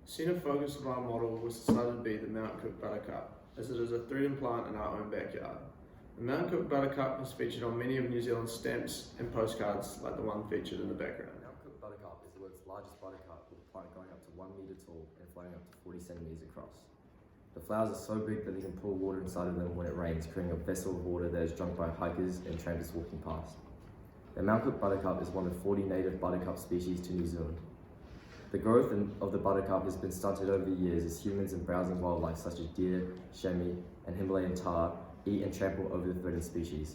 Center focus of our model was decided to be the Mount Cook Buttercup, as it is a threading plant in our own backyard. The Mount Cook Buttercup is featured on many of New Zealand's stamps and postcards like the one featured in the background. Mount Cook Buttercup is the world's largest buttercup, with a plant going up to 1 metre tall and flowing up to 40 centimetres across. The flowers are so big that they can pour water inside of them when it rains, creating a vessel of water that is drunk by hikers and trampers walking past. The Mount Cook Buttercup is one of 40 native buttercup species to New Zealand. The growth of the buttercup has been stunted over the years as humans and browsing wildlife such as deer, chamois, and Himalayan tahr eat and trample over the threatened species.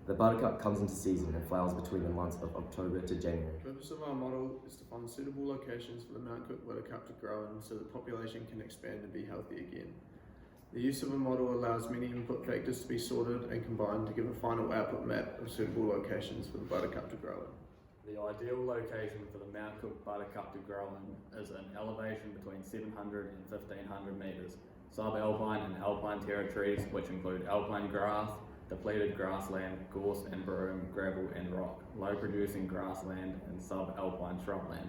The buttercup comes into season and flowers between the months of October to January. The purpose of our model is to find suitable locations for the Mount Cook Buttercup to grow in so the population can expand and be healthy again. The use of a model allows many input factors to be sorted and combined to give a final output map of suitable locations for the buttercup to grow in. The ideal location for the Mount Cook Buttercup to grow in is an elevation between 700 and 1500 metres, subalpine and alpine territories which include alpine grass, depleted grassland, gorse and broom, gravel and rock, low producing grassland and subalpine shrubland.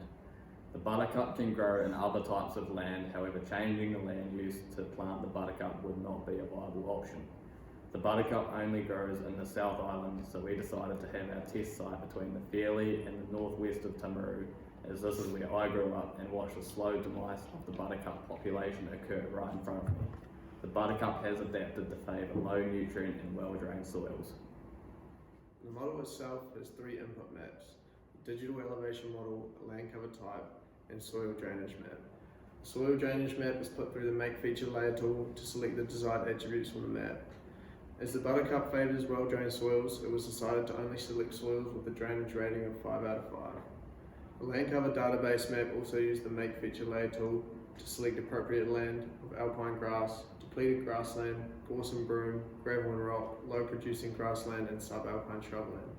The buttercup can grow in other types of land, however changing the land use to plant the buttercup would not be a viable option. The buttercup only grows in the South Island, so we decided to have our test site between the Fairlie and the northwest of Timaru, as this is where I grew up and watched the slow demise of the buttercup population occur right in front of me. The buttercup has adapted to favour low nutrient and well-drained soils. The model itself has 3 input maps: a digital elevation model, a land cover type, and soil drainage map. The soil drainage map is put through the Make Feature Layer tool to select the desired attributes from the map. As the buttercup favours well-drained soils, it was decided to only select soils with a drainage rating of 5 out of 5. The land cover database map also used the Make Feature Layer tool to select appropriate land of alpine grass, depleted grassland, gorse and broom, gravel and rock, low producing grassland and subalpine shrubland.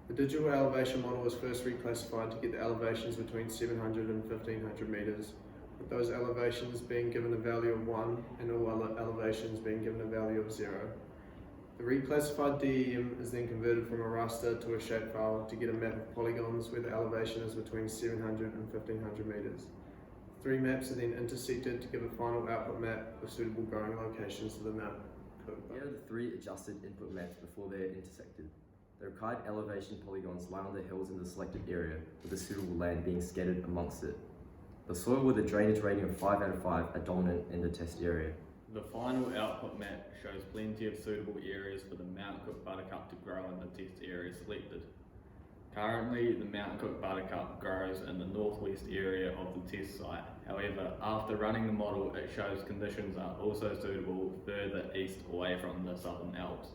The digital elevation model was first reclassified to get the elevations between 700 and 1500 metres, with those elevations being given a value of 1 and all other elevations being given a value of 0. The reclassified DEM is then converted from a raster to a shapefile to get a map of polygons where the elevation is between 700 and 1500 metres. 3 maps are then intersected to give a final output map of suitable growing locations for the Mount Cook. Here are the 3 adjusted input maps before they are intersected. The required elevation polygons lie on the hills in the selected area, with the suitable land being scattered amongst it. The soil with a drainage rating of 5 out of 5 are dominant in the test area. The final output map shows plenty of suitable areas for the Mount Cook Buttercup to grow in the test area selected. Currently, the Mount Cook Buttercup grows in the northwest area of the test site. However, after running the model, it shows conditions are also suitable further east away from the Southern Alps.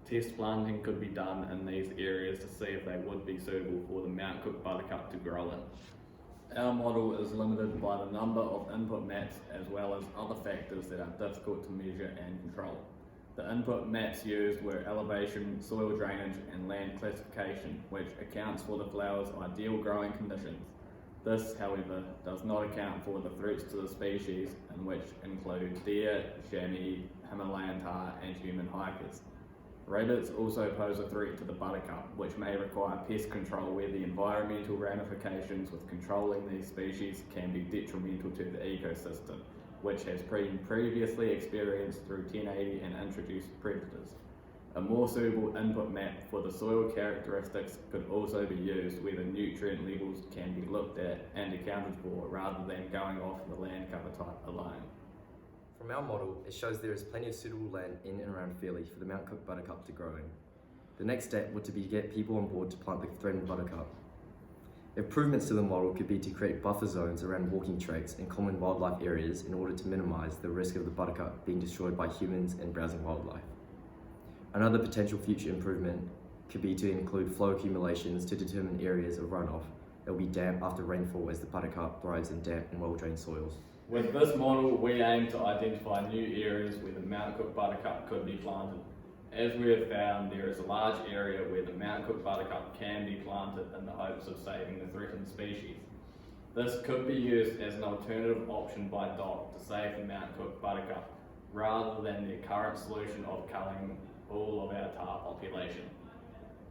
Test planting could be done in these areas to see if they would be suitable for the Mount Cook Buttercup to grow in. Our model is limited by the number of input maps as well as other factors that are difficult to measure and control. The input maps used were elevation, soil drainage and land classification, which accounts for the flower's ideal growing conditions. This, however, does not account for the threats to the species, in which include deer, chamois, Himalayan tahr and human hikers. Rabbits also pose a threat to the buttercup, which may require pest control where the environmental ramifications with controlling these species can be detrimental to the ecosystem, which has been previously experienced through 1080 and introduced predators. A more suitable input map for the soil characteristics could also be used where the nutrient levels can be looked at and accounted for rather than going off the land cover type alone. From our model, it shows there is plenty of suitable land in and around Fairlie for the Mount Cook Buttercup to grow in. The next step would be to get people on board to plant the threatened buttercup. Improvements to the model could be to create buffer zones around walking tracks and common wildlife areas in order to minimise the risk of the buttercup being destroyed by humans and browsing wildlife. Another potential future improvement could be to include flow accumulations to determine areas of runoff that will be damp after rainfall as the buttercup thrives in damp and well-drained soils. With this model, we aim to identify new areas where the Mount Cook Buttercup could be planted. As we have found, there is a large area where the Mount Cook Buttercup can be planted in the hopes of saving the threatened species. This could be used as an alternative option by DOC to save the Mount Cook Buttercup, rather than the current solution of culling all of our tahr population.